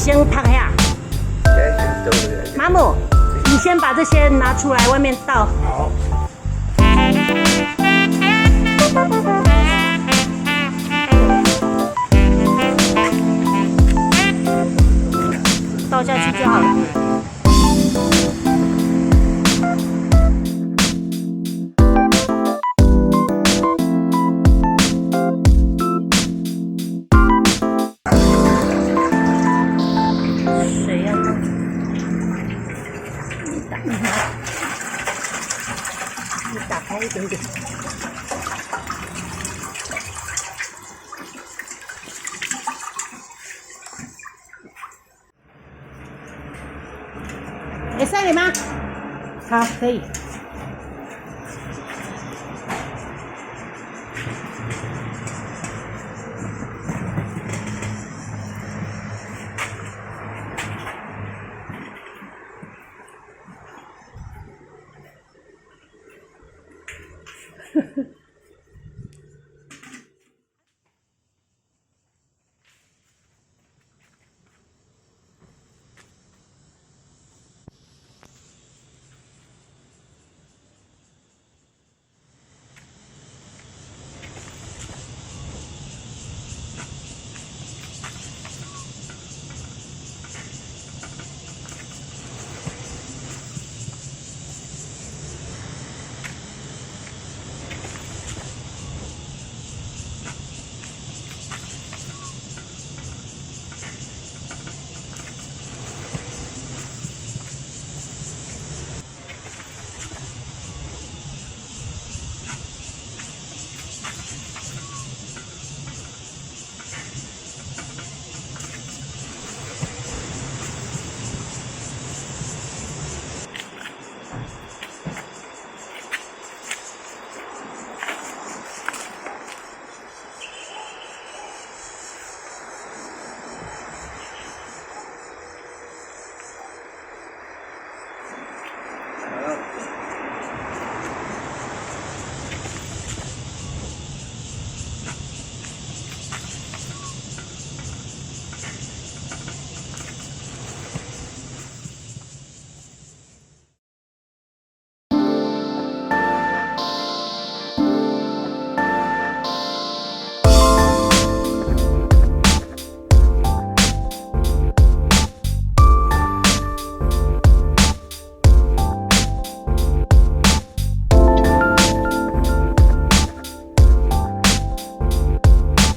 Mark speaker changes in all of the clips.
Speaker 1: 先拍下。马姆，你先把这些拿出来，外面倒。
Speaker 2: 好。
Speaker 1: 倒下去就好了。水要弄你打开一点点。会使了吗？好，可以。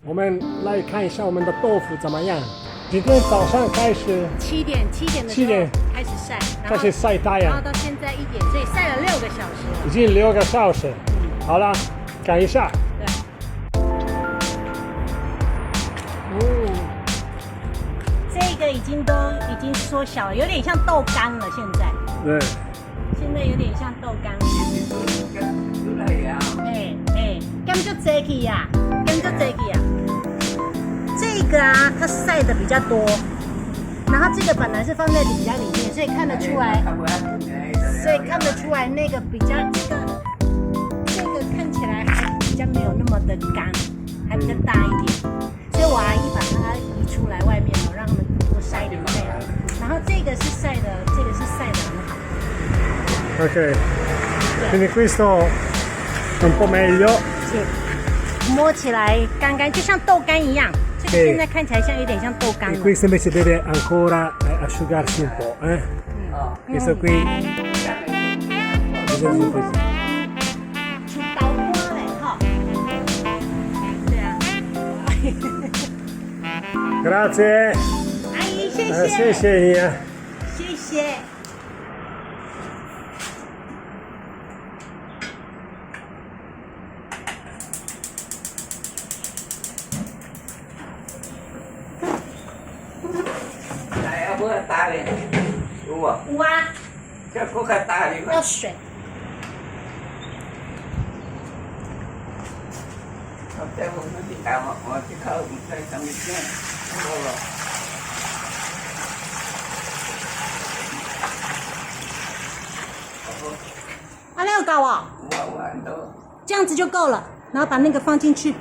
Speaker 2: 我们来看一下我们的豆腐怎么样。今天早上开始
Speaker 1: 7点的时候开始晒，
Speaker 2: 开始晒太
Speaker 1: 然后
Speaker 2: 阳，
Speaker 1: 到现在1点，所以晒了6个小时了。
Speaker 2: 已经6个小时。好了，看一下。
Speaker 1: 对。哦，这个已经缩小了，有点像豆干了。现在。
Speaker 2: 对。
Speaker 1: 现在有点像豆干。干就这个呀，干就这个呀。这个啊，它晒的比较多，然后这个本来是放在比较里面，所以看得出来，那个比较这个看起来还比较没有那么的干，还比较大一点，所以我阿姨把它移出来外面了，让他们多晒一点太阳。然后这个是晒的很好。
Speaker 2: Ok, quindi questo è un po' meglio.
Speaker 1: 摸起来干干，就像豆干一样。这个现在看起来有点像豆干了。
Speaker 2: Questo invece deve ancora asciugarsi un po', eh? Questo qui bisogna un po'.
Speaker 1: 出刀花嘞，哈。对啊。
Speaker 2: Grazie.
Speaker 1: 阿姨，谢谢。
Speaker 2: 谢谢你啊。
Speaker 1: 谢谢。
Speaker 3: 打的，有啊。
Speaker 1: 有啊。
Speaker 3: 这锅开打的吗？
Speaker 1: 要水。
Speaker 3: 在我们的家嘛，我去靠在上面见，好了。
Speaker 1: 啊，那个够啊？这样子就够了，然后把那个放进去。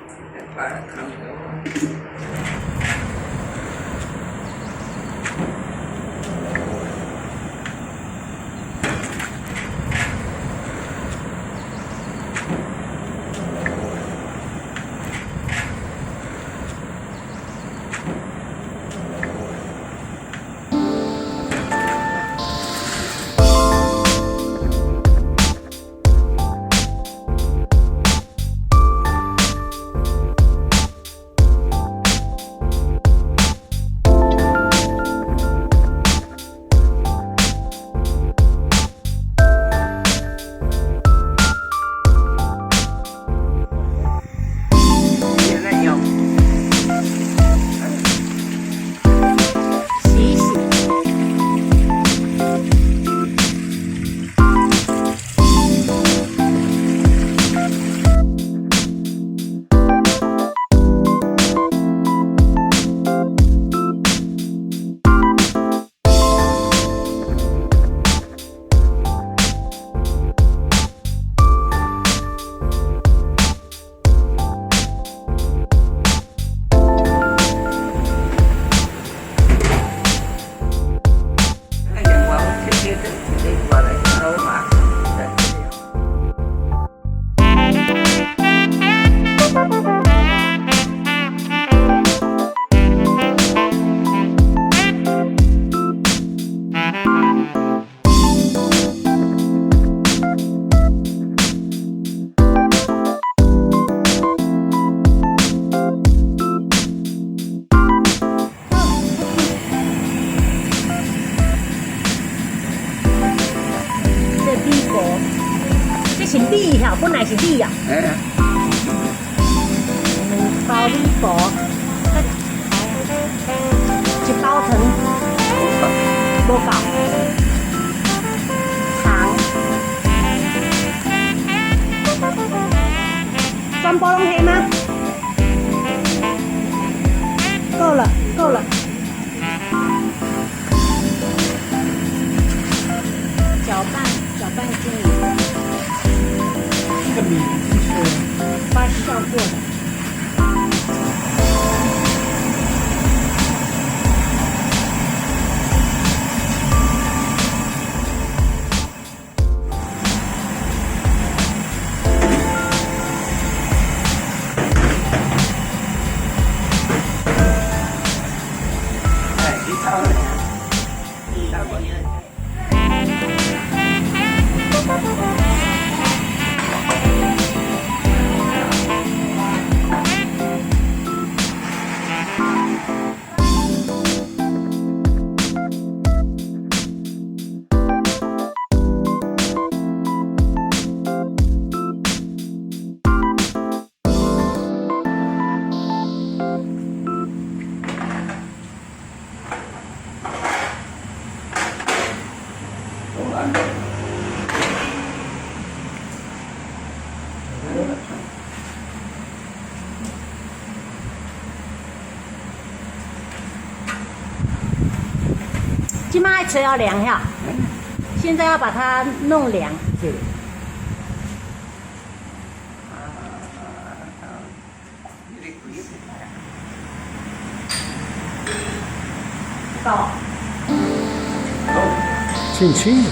Speaker 1: 是米哈，本来是米啊。
Speaker 3: 哎，
Speaker 1: 两包米薄，一包糖无够，糖，全部拢黑吗？够了，够了。搅拌均匀，
Speaker 2: 这个米是
Speaker 1: 发酵过的。
Speaker 3: 哎，你炒了呀？炒过年。
Speaker 1: 今麦水要凉哈，现在要把它弄凉。
Speaker 2: 是
Speaker 1: 到。
Speaker 2: 轻轻的。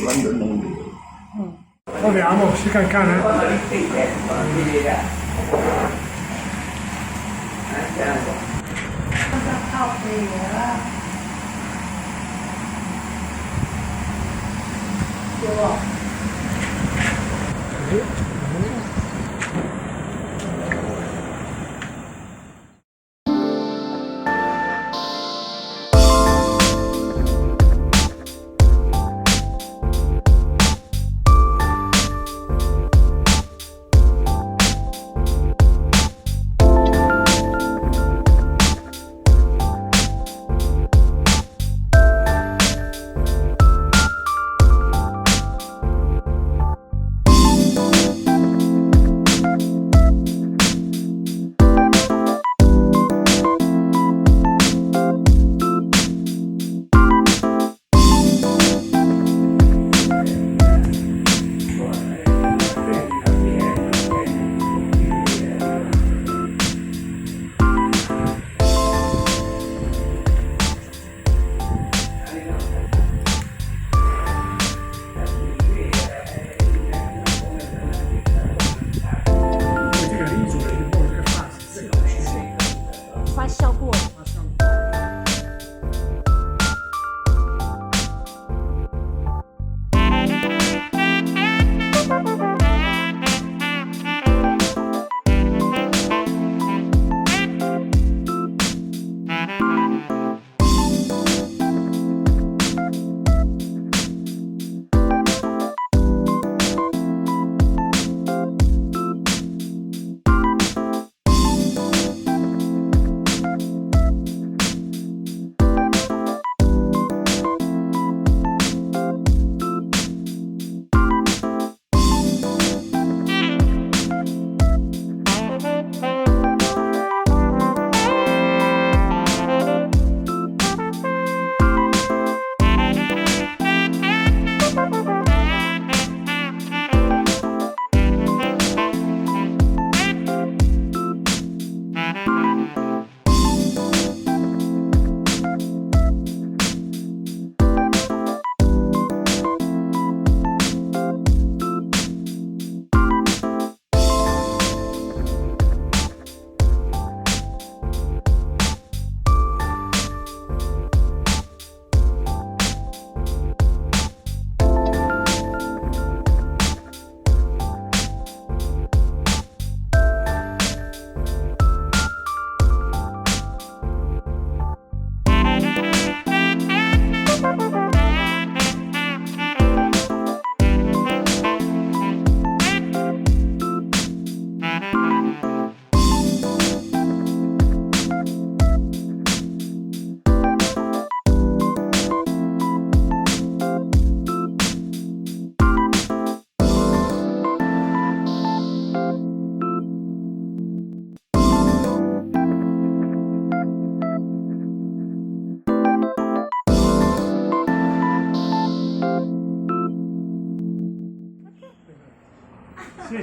Speaker 2: 40 minuti. Proviamo, si cancana.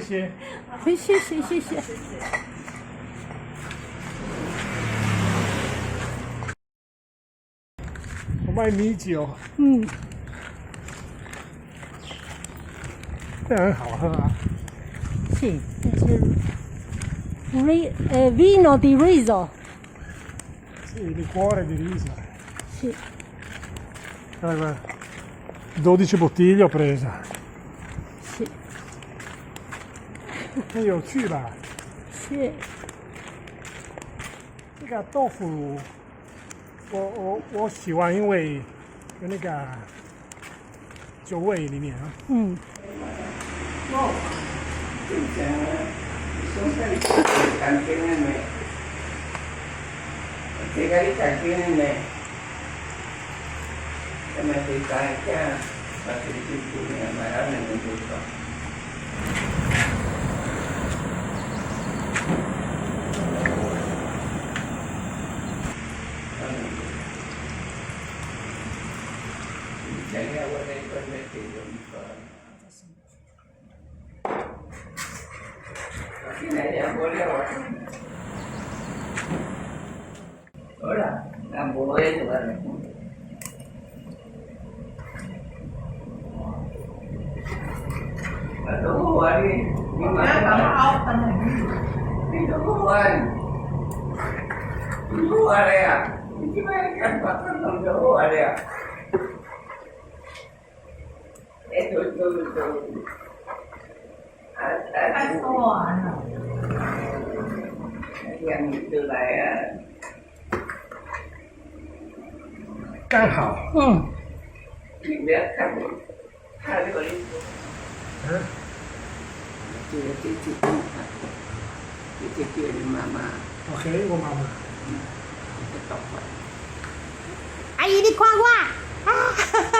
Speaker 2: 谢谢。
Speaker 1: 谢谢。
Speaker 2: 我卖米酒，
Speaker 1: 嗯，
Speaker 2: 这很好喝啊。
Speaker 1: 是，这是vino di riso，
Speaker 2: Sì, liquore di riso.
Speaker 1: 是
Speaker 2: 12 bottiglie ho presa.
Speaker 1: 是
Speaker 2: 很有趣吧？
Speaker 1: 是，
Speaker 2: 这个豆腐，我喜欢，因为有那个酒味里面啊。
Speaker 1: 嗯，
Speaker 3: 之前son salidos cantiene llegar cantiene que me fica que la filipina me da un gusto llegué a ver el permitido Hola, Camboya, vale. Aduh, hari gimana? Itu bukan. Itu ada ya. Gimana kan pakai itu ada ya. Itu. Yang itu lah ya.
Speaker 2: 刚好。
Speaker 1: 嗯，
Speaker 3: 你不要看我，看这个衣服。
Speaker 2: 嗯。
Speaker 3: 这妈妈。
Speaker 2: OK， 我妈妈。
Speaker 3: 这懂了。
Speaker 1: 阿姨你看我，啊哈哈